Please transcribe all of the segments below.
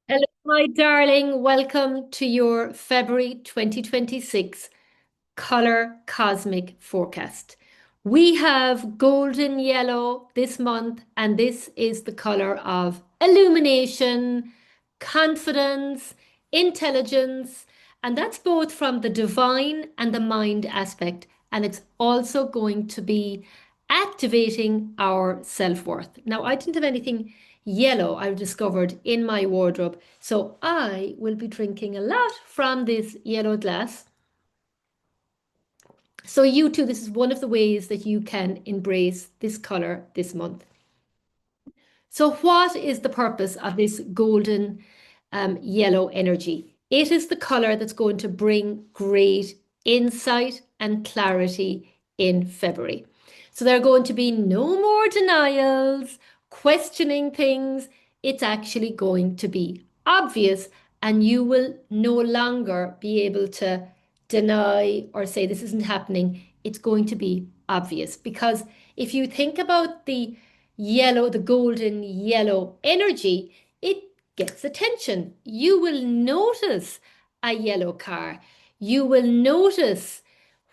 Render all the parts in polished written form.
Hello, my darling. Welcome to your February 2026 color cosmic forecast. We have golden yellow this month, and this is the color of illumination, confidence, intelligence, and that's both from the divine and the mind aspect. And it's also going to be activating our self-worth. Now, I didn't have anything yellow I've discovered in my wardrobe, so I will be drinking a lot from this yellow glass. So you too, this is one of the ways that you can embrace this color this month. So what is the purpose of this golden yellow energy? It is the color that's going to bring great insight and clarity in February. So there are going to be no more denials, questioning things. It's actually going to be obvious, and you will no longer be able to deny or say this isn't happening. It's going to be obvious because if you think about the golden yellow energy, it gets attention. You will notice a yellow car. You will notice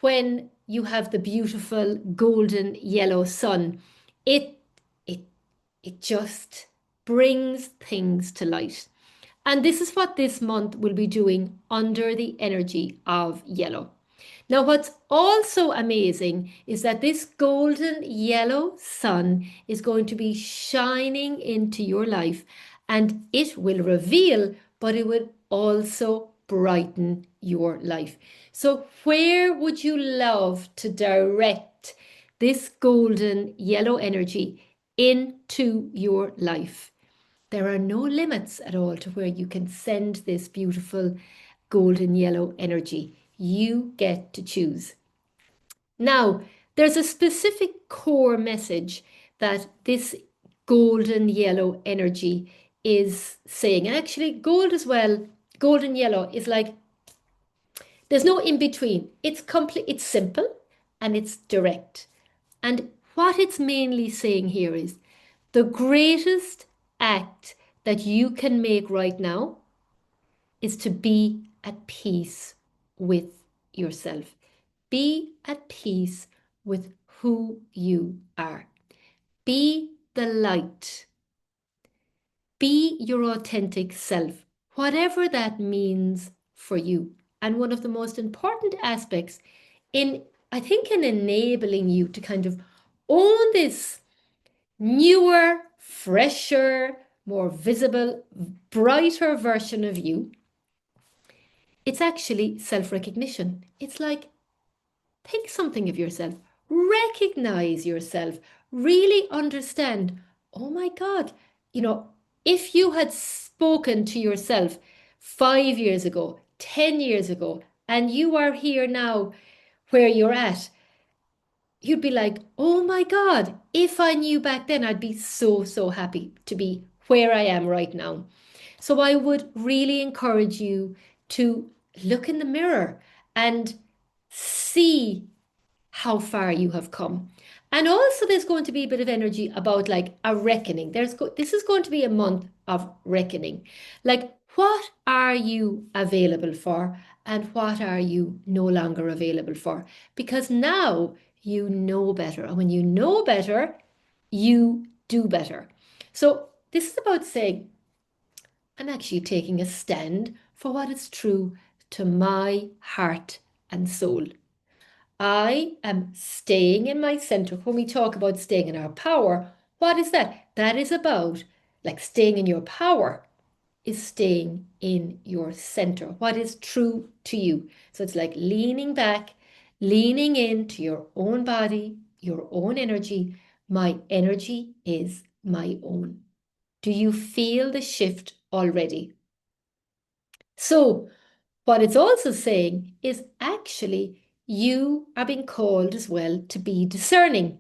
when you have the beautiful golden yellow sun. It it it just brings things to light. And this is what this month will be doing under the energy of yellow. Now, what's also amazing is that this golden yellow sun is going to be shining into your life, and it will reveal, but it will also brighten your life. So, where would you love to direct this golden yellow energy into your life? There are no limits at all to where you can send this beautiful golden yellow energy. You get to choose. Now, there's a specific core message that this golden yellow energy is saying. And actually, gold as well, golden yellow is like there's no in between. It's complete, it's simple and it's direct. And what it's mainly saying here is the greatest act that you can make right now is to be at peace with yourself. Be at peace with who you are. Be the light. Be your authentic self, whatever that means for you. And one of the most important aspects I think, in enabling you to kind of own this newer, fresher, more visible, brighter version of you, it's actually self-recognition. It's like, think something of yourself, recognize yourself, really understand, oh my God, you know, if you had spoken to yourself 5 years ago, 10 years ago, and you are here now where you're at, you'd be like, oh my God, if I knew back then, I'd be so, so happy to be where I am right now. So I would really encourage you to look in the mirror and see how far you have come. And also, there's going to be a bit of energy about like a reckoning. This is going to be a month of reckoning. Like, what are you available for, and what are you no longer available for? Because now you know better, and when you know better, you do better. So this is about saying, I'm actually taking a stand for what is true to my heart and soul. I am staying in my center. When we talk about staying in our power, what is that? That is about like staying in your power is staying in your center. What is true to you? So it's like leaning back, leaning into your own body, your own energy. My energy is my own. Do you feel the shift already? So, what it's also saying is actually you are being called as well to be discerning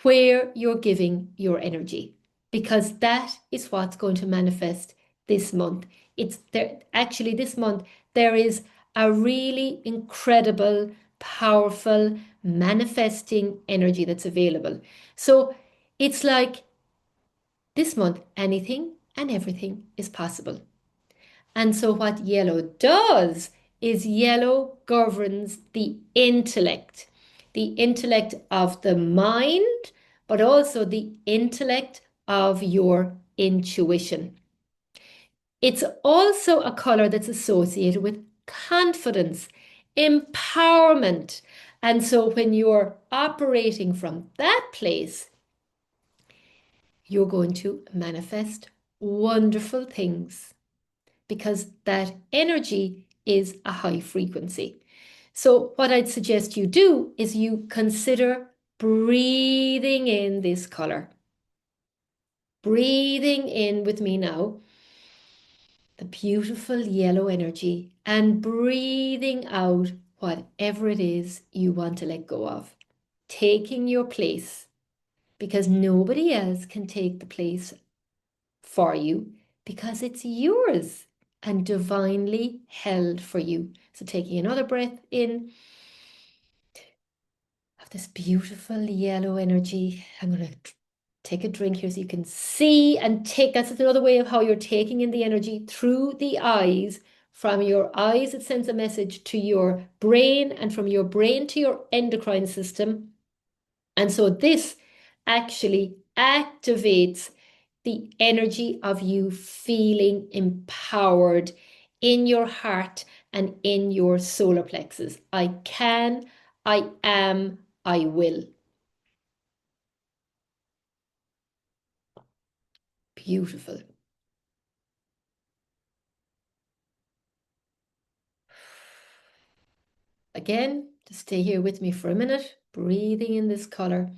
where you're giving your energy, because that is what's going to manifest this month. It's there actually this month there is a really incredible, powerful manifesting energy that's available. So it's like this month anything and everything is possible. And so, what yellow does is yellow governs the intellect of the mind, but also the intellect of your intuition. It's also a color that's associated with confidence, empowerment. And so, when you're operating from that place, you're going to manifest wonderful things because that energy is a high frequency. So, what I'd suggest you do is you consider breathing in this color. Breathing in with me now, the beautiful yellow energy, and breathing out whatever it is you want to let go of. Taking your place because nobody else can take the place for you because it's yours and divinely held for you. So, taking another breath in of this beautiful yellow energy. I'm going to take a drink here so you can see and take. That's another way of how you're taking in the energy through the eyes. From your eyes, it sends a message to your brain, and from your brain to your endocrine system. And so, this actually activates the energy of you feeling empowered in your heart and in your solar plexus. I can, I am, I will. Beautiful. Again, just stay here with me for a minute, breathing in this color.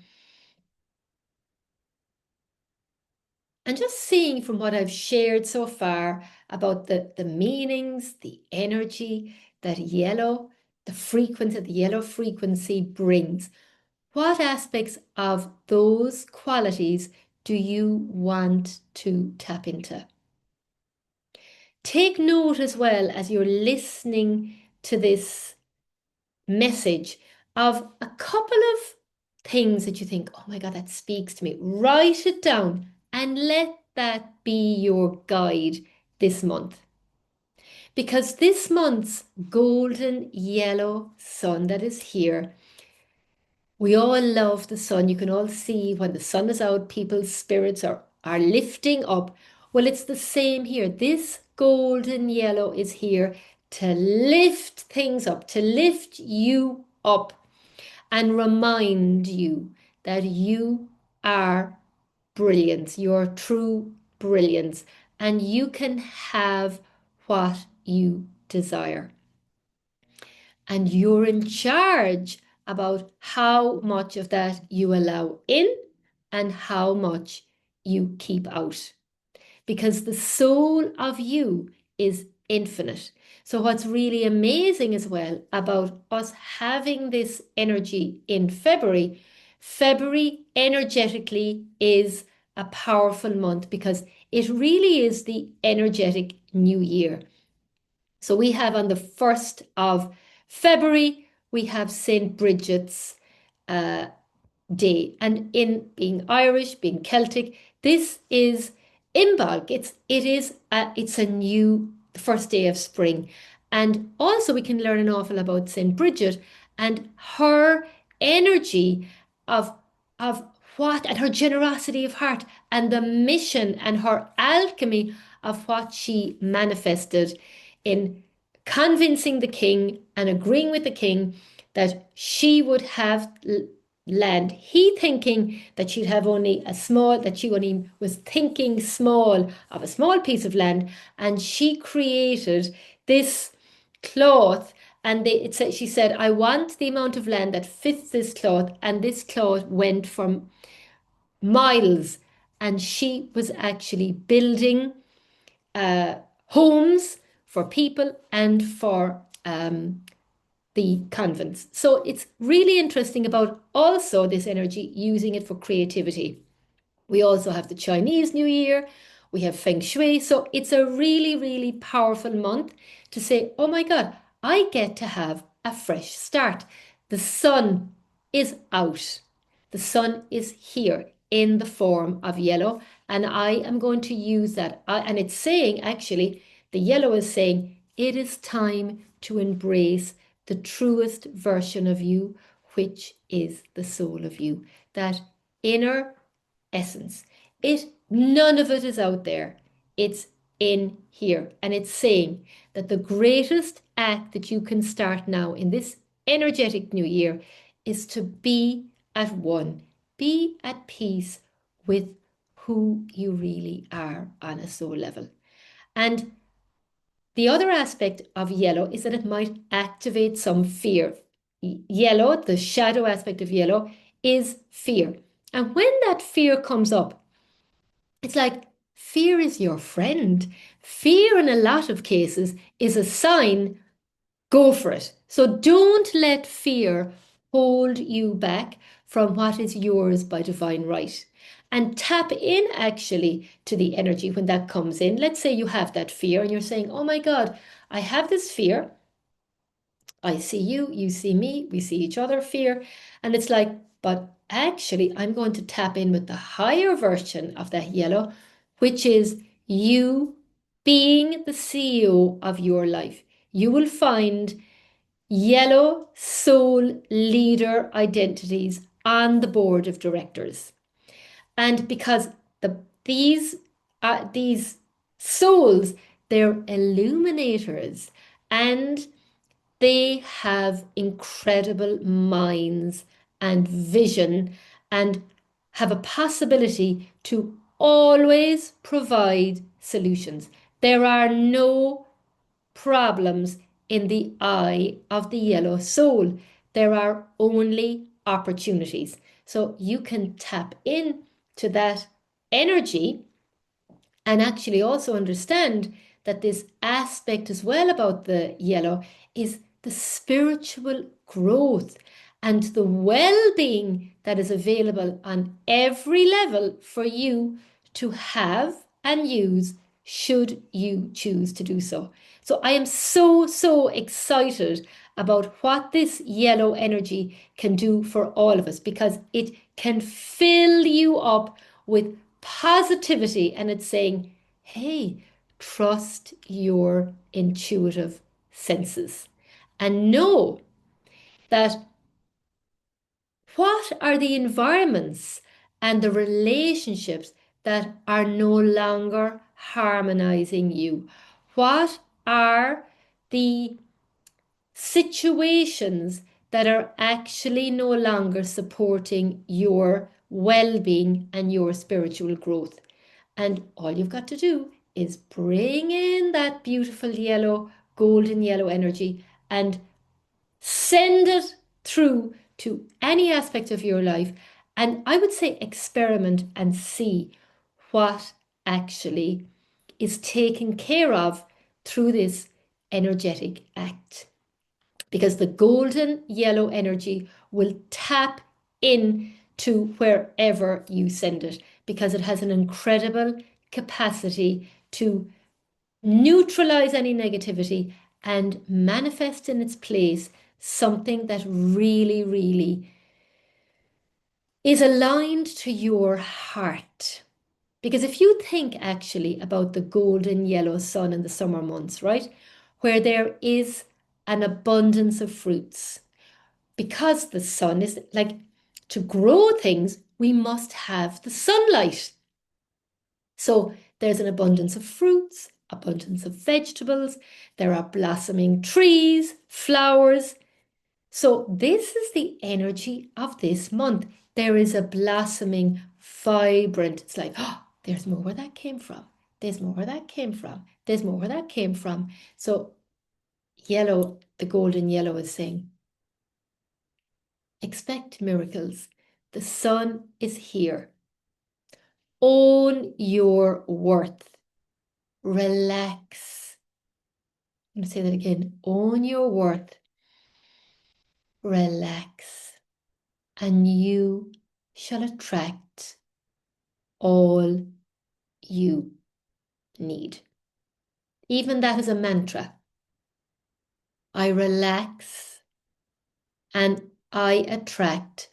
And just seeing from what I've shared so far about the meanings, the energy that yellow, the frequency, the yellow frequency brings. What aspects of those qualities do you want to tap into? Take note as well as you're listening to this message of a couple of things that you think, oh my God, that speaks to me. Write it down and let that be your guide this month. Because this month's golden yellow sun that is here, we all love the sun. You can all see when the sun is out, people's spirits are lifting up. Well, it's the same here. This golden yellow is here to lift things up, to lift you up and remind you that you are brilliance, your true brilliance, and you can have what you desire. And you're in charge about how much of that you allow in and how much you keep out. Because the soul of you is infinite. So, what's really amazing as well about us having this energy in February, February energetically is a powerful month because it really is the energetic new year. So we have on the 1st of February, we have St. Bridget's uh, Day. And in being Irish, being Celtic, this is Imbolc. It's a new first day of spring. And also we can learn an awful about St. Bridget and her energy of of what and her generosity of heart and the mission and her alchemy of what she manifested in convincing the king and agreeing with the king that she would have land. He thinking that she'd have only a small, that she only was thinking small of a small piece of land, and she created this cloth. And she said, I want the amount of land that fits this cloth, and this cloth went from miles, and she was actually building homes for people and for the convents. So it's really interesting about also this energy, using it for creativity. We also have the Chinese New Year, we have Feng Shui. So it's a really, really powerful month to say, oh my God, I get to have a fresh start. The sun is out, the sun is here in the form of yellow, and I am going to use that. And it's saying actually The yellow is saying it is time to embrace the truest version of you, which is the soul of you, that inner essence. None of it is out there. It's in here. And it's saying that the greatest act that you can start now in this energetic new year is to be at one, be at peace with who you really are on a soul level. And the other aspect of yellow is that it might activate some fear. Yellow, the shadow aspect of yellow, is fear. And when that fear comes up, it's like fear is your friend. Fear, in a lot of cases, is a sign, go for it. So don't let fear hold you back from what is yours by divine right. And tap in actually to the energy when that comes in. Let's say you have that fear and you're saying, oh my God, I have this fear. I see you, you see me, we see each other, fear. And it's like, but actually, I'm going to tap in with the higher version of that yellow, which is you being the CEO of your life. You will find yellow soul leader identities on the board of directors. And because these souls, they're illuminators, and they have incredible minds and vision and have a possibility to always provide solutions. There are no problems in the eye of the yellow soul. There are only opportunities. So you can tap in to that energy and actually also understand that this aspect as well about the yellow is the spiritual growth and the well-being that is available on every level for you to have and use should you choose to do so. So I am so excited about what this yellow energy can do for all of us, because it can fill you up with positivity, and it's saying, hey, trust your intuitive senses and know that what are the environments and the relationships that are no longer harmonizing you? What are the situations that are actually no longer supporting your well-being and your spiritual growth? And all you've got to do is bring in that beautiful yellow, golden yellow energy and send it through to any aspect of your life. And I would say experiment and see what actually is taken care of through this energetic act. Because the golden yellow energy will tap in to wherever you send it, because it has an incredible capacity to neutralize any negativity and manifest in its place something that really is aligned to your heart. Because if you think actually about the golden yellow sun in the summer months, right, where there is an abundance of fruits, because the sun is like, to grow things, we must have the sunlight. So there's an abundance of fruits, abundance of vegetables, there are blossoming trees, flowers. So this is the energy of this month. There is a blossoming, vibrant, it's like, oh, there's more where that came from. There's more where that came from. There's more where that came from. So yellow, the golden yellow is saying, expect miracles. The sun is here. Own your worth. Relax. I'm going to say that again. Own your worth. Relax. And you shall attract all you need. Even that is a mantra. I relax and I attract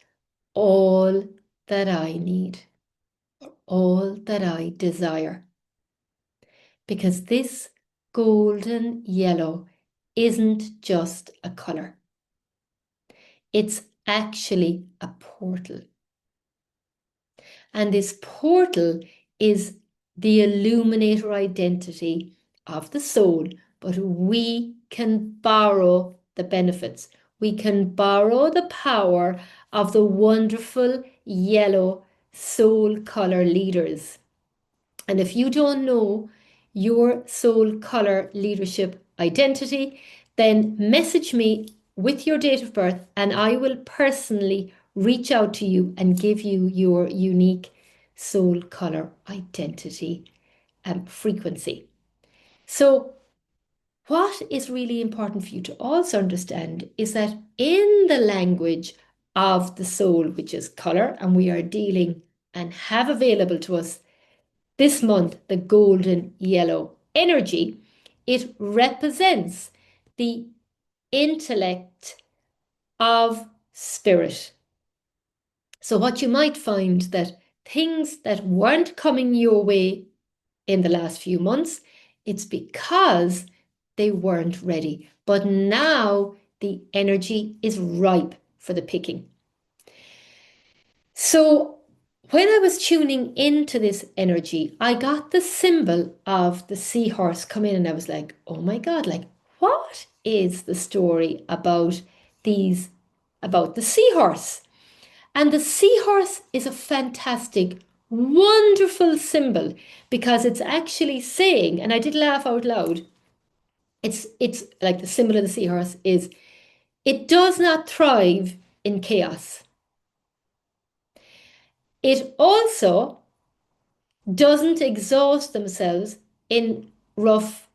all that I need, all that I desire. Because this golden yellow isn't just a color. It's actually a portal. And this portal is the illuminator identity of the soul, but we can borrow the benefits. We can borrow the power of the wonderful yellow soul color leaders. And if you don't know your soul color leadership identity, then message me with your date of birth and I will personally reach out to you and give you your unique soul color identity frequency. So what is really important for you to also understand is that in the language of the soul, which is color, and we are dealing and have available to us this month, the golden yellow energy, it represents the intellect of spirit. So what you might find that things that weren't coming your way in the last few months, it's because they weren't ready. But now the energy is ripe for the picking. So when I was tuning into this energy, I got the symbol of the seahorse come in and I was like, oh my God, like what is the story about about the seahorse? And the seahorse is a fantastic, wonderful symbol because it's actually saying, and I did laugh out loud, it's like the symbol of the seahorse is, it does not thrive in chaos. It also doesn't exhaust themselves in rough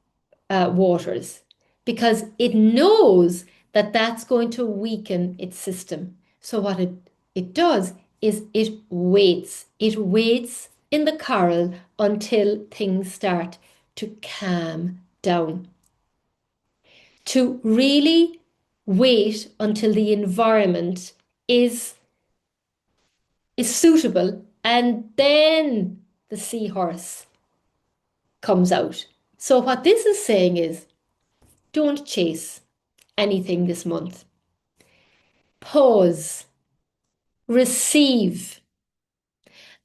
waters because it knows that that's going to weaken its system. So what it does is it waits. It waits in the coral until things start to calm down. To really wait until the environment is suitable and then the seahorse comes out. So what this is saying is don't chase anything this month. Pause, receive.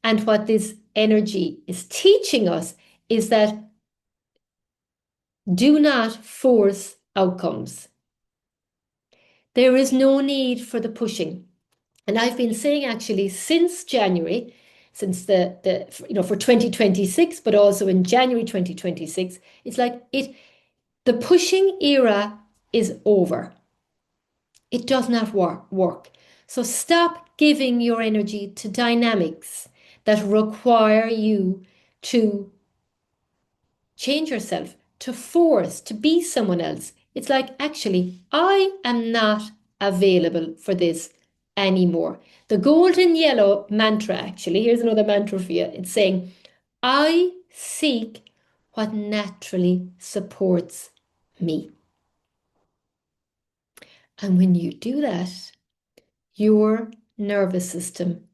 And what this energy is teaching us is that do not force outcomes. There is no need for the pushing. And I've been saying actually since January, since the for 2026, but also in January 2026, it's like the pushing era is over. It does not work. So stop giving your energy to dynamics that require you to change yourself, to force, to be someone else. It's like, actually, I am not available for this anymore. The golden yellow mantra, actually, here's another mantra for you. It's saying, I seek what naturally supports me. And when you do that, your nervous system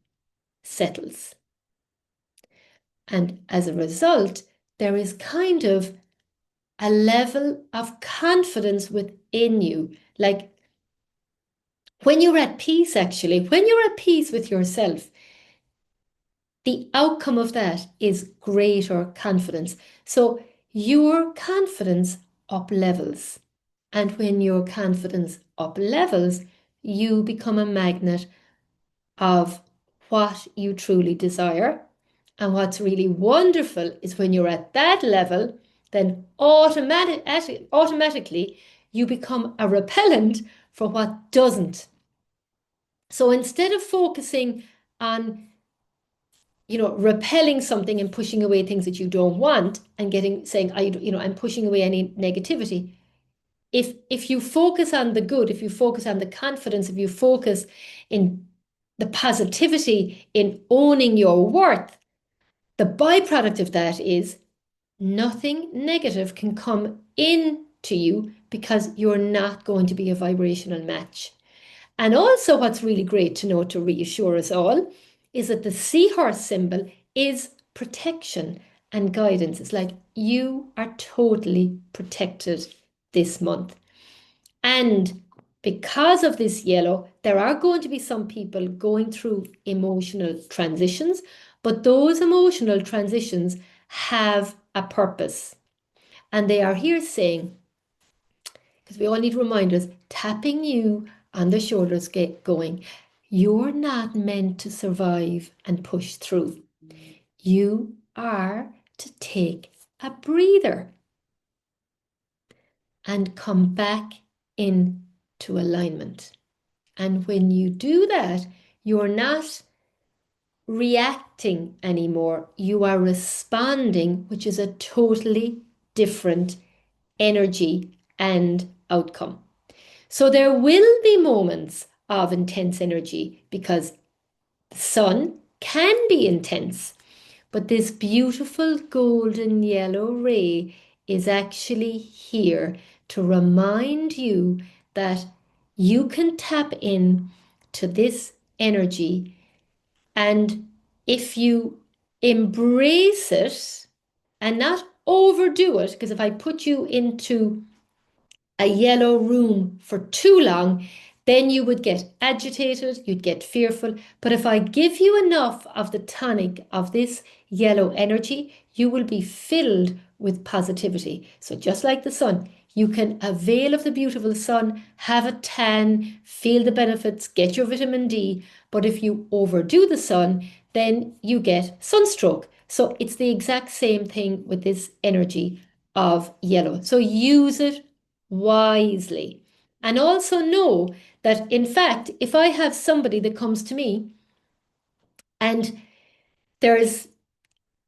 settles. And as a result, there is kind of a level of confidence within you. Like when you're at peace, actually, when you're at peace with yourself, the outcome of that is greater confidence. So your confidence up levels. And when your confidence up levels, you become a magnet of what you truly desire. And what's really wonderful is when you're at that level, then automatically you become a repellent for what doesn't. So instead of focusing on, repelling something and pushing away things that you don't want and saying, I'm pushing away any negativity. If you focus on the good, if you focus on the confidence, if you focus in the positivity in owning your worth, the byproduct of that is nothing negative can come into you because you're not going to be a vibrational match. And also what's really great to know to reassure us all is that the seahorse symbol is protection and guidance. It's like you are totally protected this month. And because of this yellow, there are going to be some people going through emotional transitions, but those emotional transitions have a purpose. And they are here saying, because we all need reminders, tapping you on the shoulders, get going. You're not meant to survive and push through. You are to take a breather and come back into alignment. And when you do that, you're not reacting anymore. You are responding, which is a totally different energy and outcome. So there will be moments of intense energy because the sun can be intense, but this beautiful golden yellow ray is actually here to remind you that you can tap in to this energy. And if you embrace it and not overdo it, because if I put you into a yellow room for too long, then you would get agitated, you'd get fearful. But if I give you enough of the tonic of this yellow energy, you will be filled with positivity. So just like the sun, you can avail of the beautiful sun, have a tan, feel the benefits, get your vitamin D. But if you overdo the sun, then you get sunstroke. So it's the exact same thing with this energy of yellow. So use it wisely. And also know that, in fact, if I have somebody that comes to me and there's,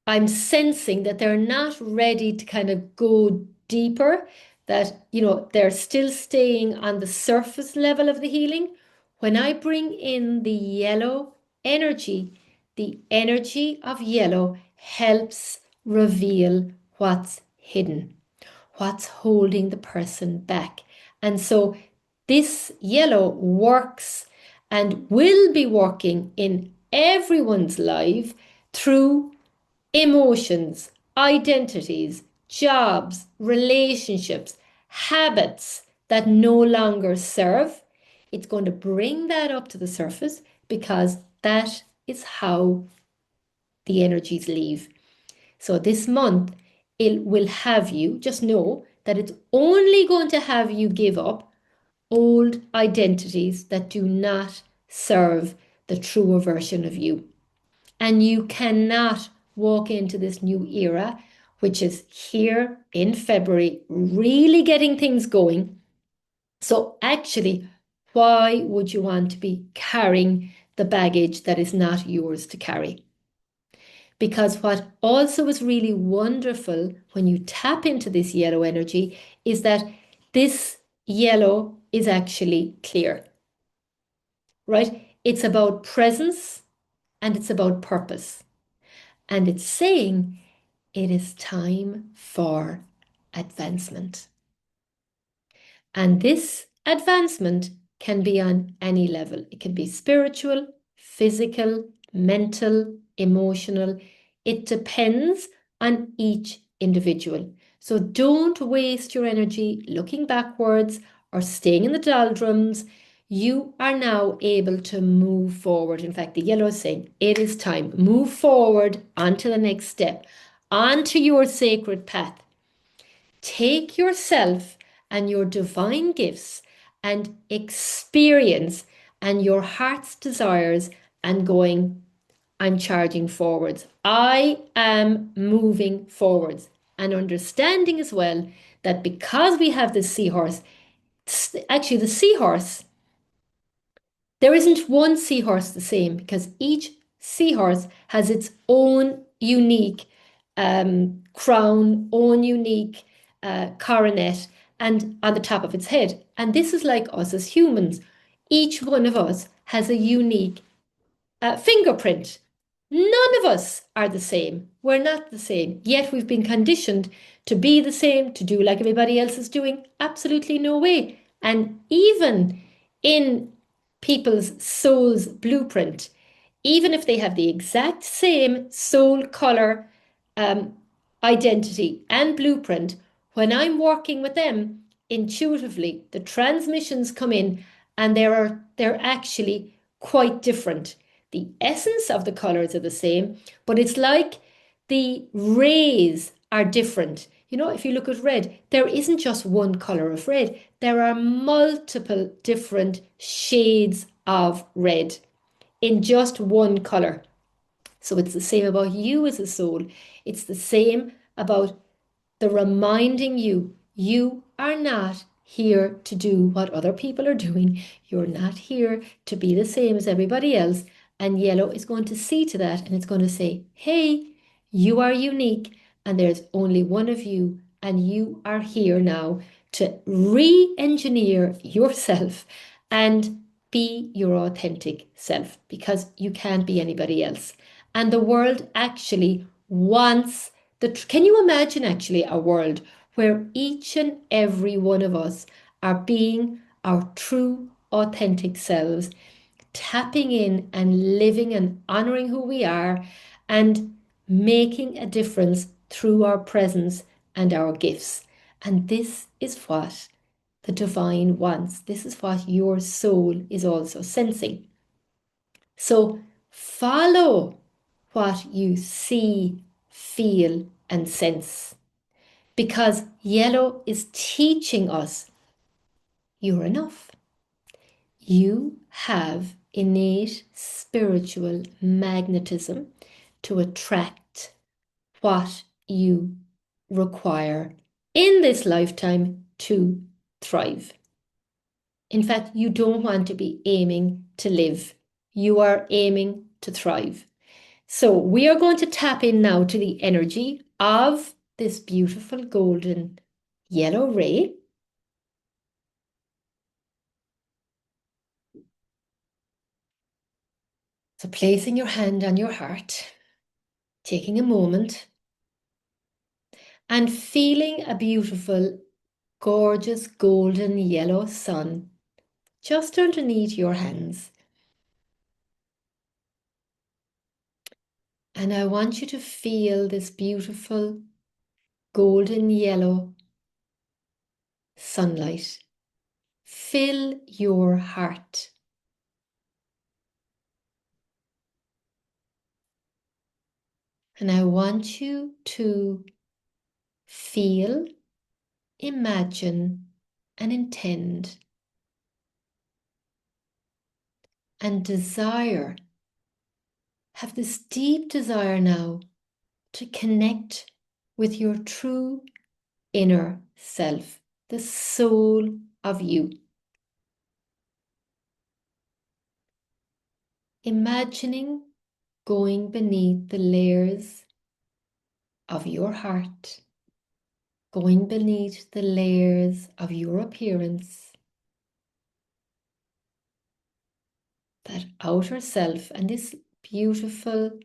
I'm sensing that they're not ready to kind of go deeper, that, they're still staying on the surface level of the healing. When I bring in the yellow energy, the energy of yellow helps reveal what's hidden, what's holding the person back. And so this yellow works and will be working in everyone's life through emotions, identities, jobs, relationships, habits that no longer serve. It's going to bring that up to the surface because that is how the energies leave. So this month, it will have you, just know that it's only going to have you give up old identities that do not serve the truer version of you. And you cannot walk into this new era, which is here in February, really getting things going. So actually, why would you want to be carrying the baggage that is not yours to carry? Because what also is really wonderful when you tap into this yellow energy is that this yellow is actually clear, right? It's about presence and it's about purpose. And it's saying it is time for advancement. And this advancement can be on any level. It can be spiritual, physical, mental, emotional. It depends on each individual. So don't waste your energy looking backwards or staying in the doldrums. You are now able to move forward. In fact, the yellow is saying it is time. Move forward onto the next step, onto your sacred path. Take yourself and your divine gifts and experience and your heart's desires and going, I'm charging forwards. I am moving forwards. And understanding as well that because we have this seahorse, actually the seahorse, there isn't one seahorse the same because each seahorse has its own unique crown, own unique coronet, and on the top of its head. And this is like us as humans. Each one of us has a unique fingerprint. None of us are the same. We're not the same. Yet we've been conditioned to be the same, to do like everybody else is doing. Absolutely no way. And even in people's soul's blueprint, even if they have the exact same soul color, identity and blueprint, when I'm working with them intuitively, the transmissions come in and they're actually quite different. The essence of the colors are the same, but it's like the rays are different. You know, if you look at red, there isn't just one color of red. There are multiple different shades of red in just one color. So it's the same about you as a soul. It's the same about the reminding you you are not here to do what other people are doing. You're not here to be the same as everybody else. And yellow is going to see to that and it's going to say, hey, you are unique and there's only one of you. And you are here now to re engineer yourself and be your authentic self because you can't be anybody else. And the world actually wants can you imagine actually a world where each and every one of us are being our true, authentic selves, tapping in and living and honoring who we are and making a difference through our presence and our gifts? And this is what the divine wants. This is what your soul is also sensing. So follow what you see, feel, and sense. Because yellow is teaching us you're enough. You have innate spiritual magnetism to attract what you require in this lifetime to thrive. In fact, you don't want to be aiming to live. You are aiming to thrive. So we are going to tap in now to the energy of this beautiful golden yellow ray. So placing your hand on your heart, taking a moment and feeling a beautiful, gorgeous golden yellow sun just underneath your hands. And I want you to feel this beautiful golden yellow sunlight fill your heart. And I want you to feel, imagine, and intend and desire. Have this deep desire now to connect with your true inner self, the soul of you. Imagining going beneath the layers of your heart, going beneath the layers of your appearance, that outer self, and this beautiful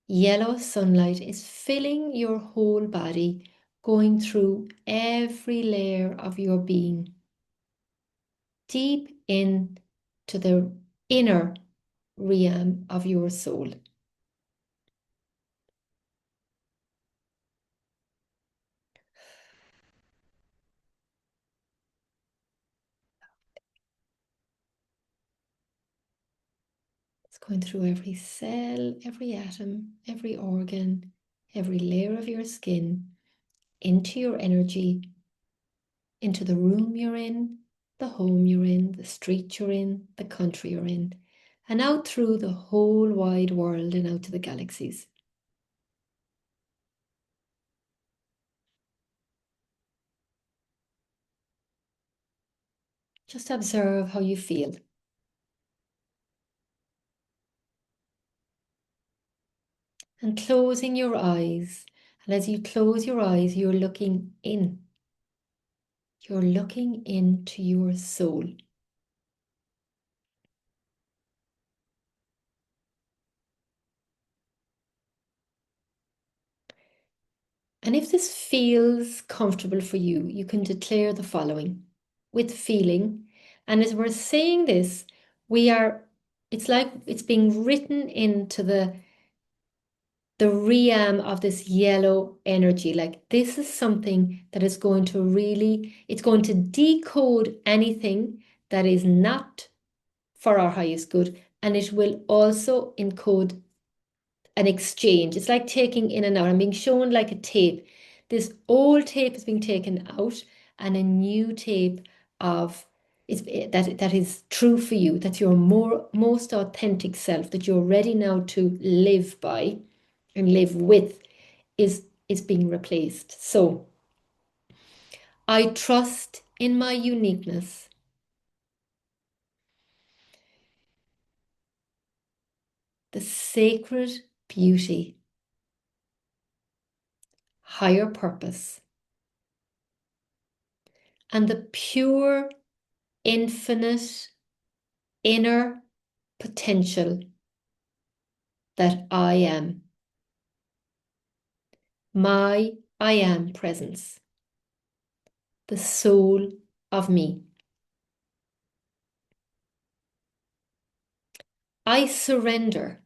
yellow sunlight is filling your whole body, going through every layer of your being, deep in to the inner realm of your soul. It's going through every cell, every atom, every organ, every layer of your skin, into your energy, into the room you're in, the home you're in, the street you're in, the country you're in, and out through the whole wide world and out to the galaxies. Just observe how you feel. And closing your eyes. And as you close your eyes, you're looking in. You're looking into your soul. And if this feels comfortable for you, you can declare the following with feeling. And as we're saying this, it's like it's being written into the the realm of this yellow energy. Like this is something that is going to really, it's going to decode anything that is not for our highest good. And it will also encode an exchange. It's like taking in and out. I'm being shown like a tape. This old tape is being taken out, and a new tape of that is true for you, that's your most authentic self, that you're ready now to live by and live with, is being replaced. So I trust in my uniqueness, the sacred beauty, higher purpose, and the pure, infinite inner potential that I am. My I am presence, the soul of me. I surrender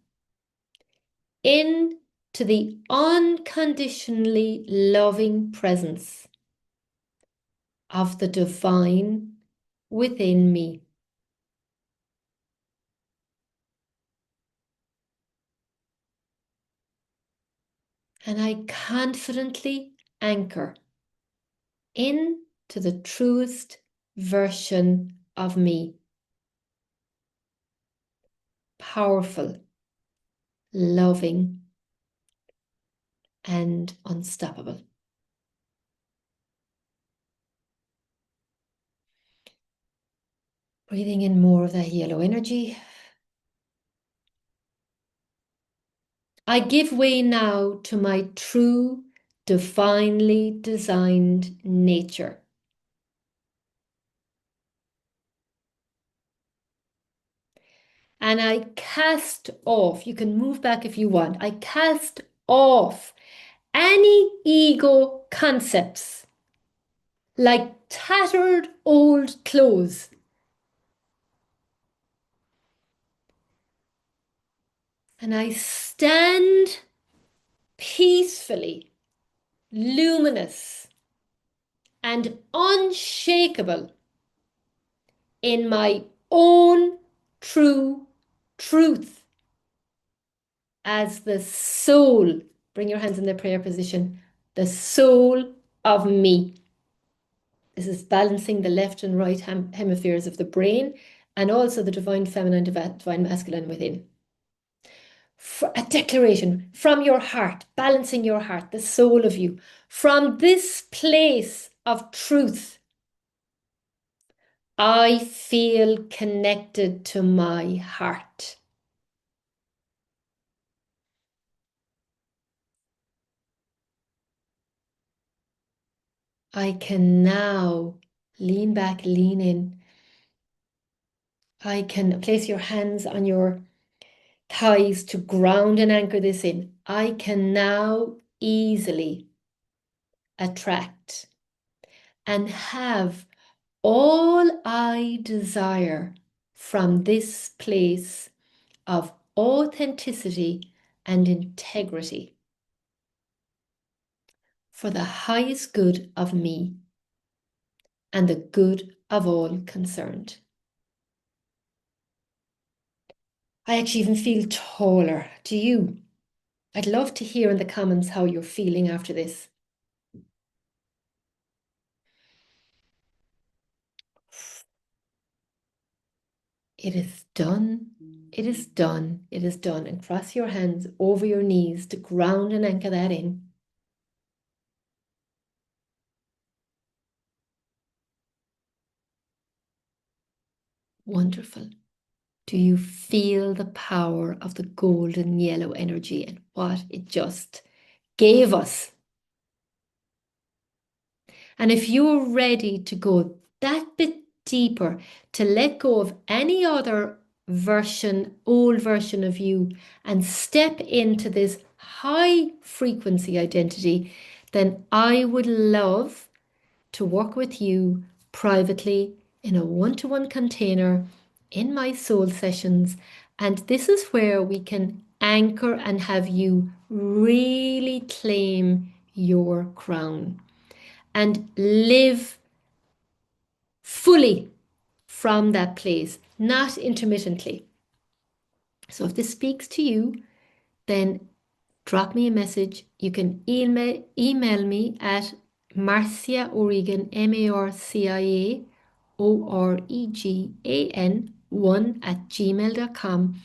in to the unconditionally loving presence of the divine within me. And I confidently anchor in to the truest version of me. Powerful, loving, and unstoppable. Breathing in more of that yellow energy. I give way now to my true, divinely designed nature. And I cast off, you can move back if you want, I cast off any ego concepts like tattered old clothes. And I stand peacefully, luminous, and unshakable in my own true truth as the soul. Bring your hands in the prayer position. The soul of me. This is balancing the left and right hemispheres of the brain, and also the divine feminine, divine masculine within. A declaration from your heart, balancing your heart, the soul of you. From this place of truth, I feel connected to my heart. I can now lean back, lean in. I can place your hands on your thighs to ground and anchor this in. I can now easily attract and have all I desire from this place of authenticity and integrity for the highest good of me and the good of all concerned. I actually even feel taller. Do you? I'd love to hear in the comments how you're feeling after this. It is done. It is done. It is done. And cross your hands over your knees to ground and anchor that in. Wonderful. Do you feel the power of the golden yellow energy and what it just gave us? And if you're ready to go that bit deeper, to let go of any other version, old version of you, and step into this high frequency identity, then I would love to work with you privately in a one-to-one container in my soul sessions. And this is where we can anchor and have you really claim your crown and live fully from that place, not intermittently. So if this speaks to you, then drop me a message. You can email me at Marcia O'Regan, MarciaOregan 1 at gmail.com,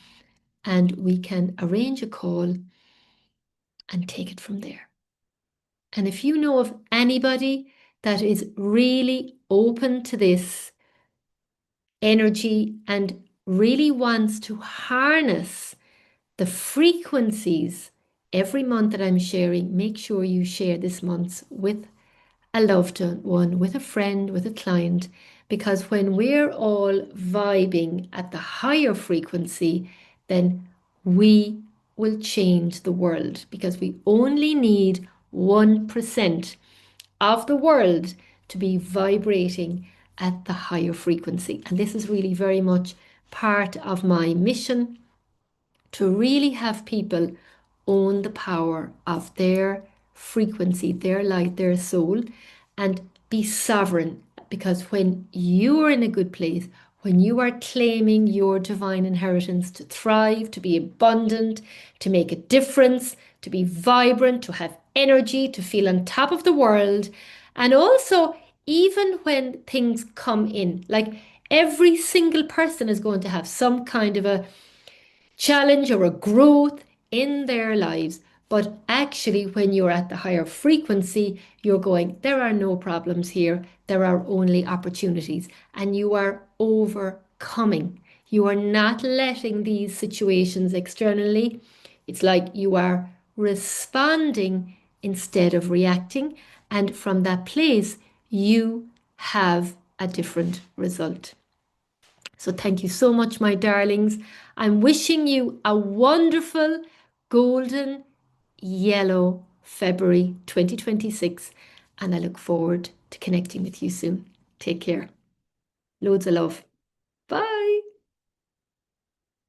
and we can arrange a call and take it from there. And if you know of anybody that is really open to this energy and really wants to harness the frequencies every month that I'm sharing, make sure you share this month's with a loved one, with a friend, with a client, because when we're all vibing at the higher frequency, then we will change the world because we only need 1% of the world to be vibrating at the higher frequency. And this is really very much part of my mission to really have people own the power of their frequency, their light, their soul, and be sovereign. Because when you are in a good place, when you are claiming your divine inheritance to thrive, to be abundant, to make a difference, to be vibrant, to have energy, to feel on top of the world, and also even when things come in, like every single person is going to have some kind of a challenge or a growth in their lives. But actually, when you're at the higher frequency, you're going, there are no problems here. There are only opportunities. And you are overcoming. You are not letting these situations externally. It's like you are responding instead of reacting. And from that place, you have a different result. So thank you so much, my darlings. I'm wishing you a wonderful golden yellow February 2026, and I look forward to connecting with you soon. Take care. Loads of love. Bye.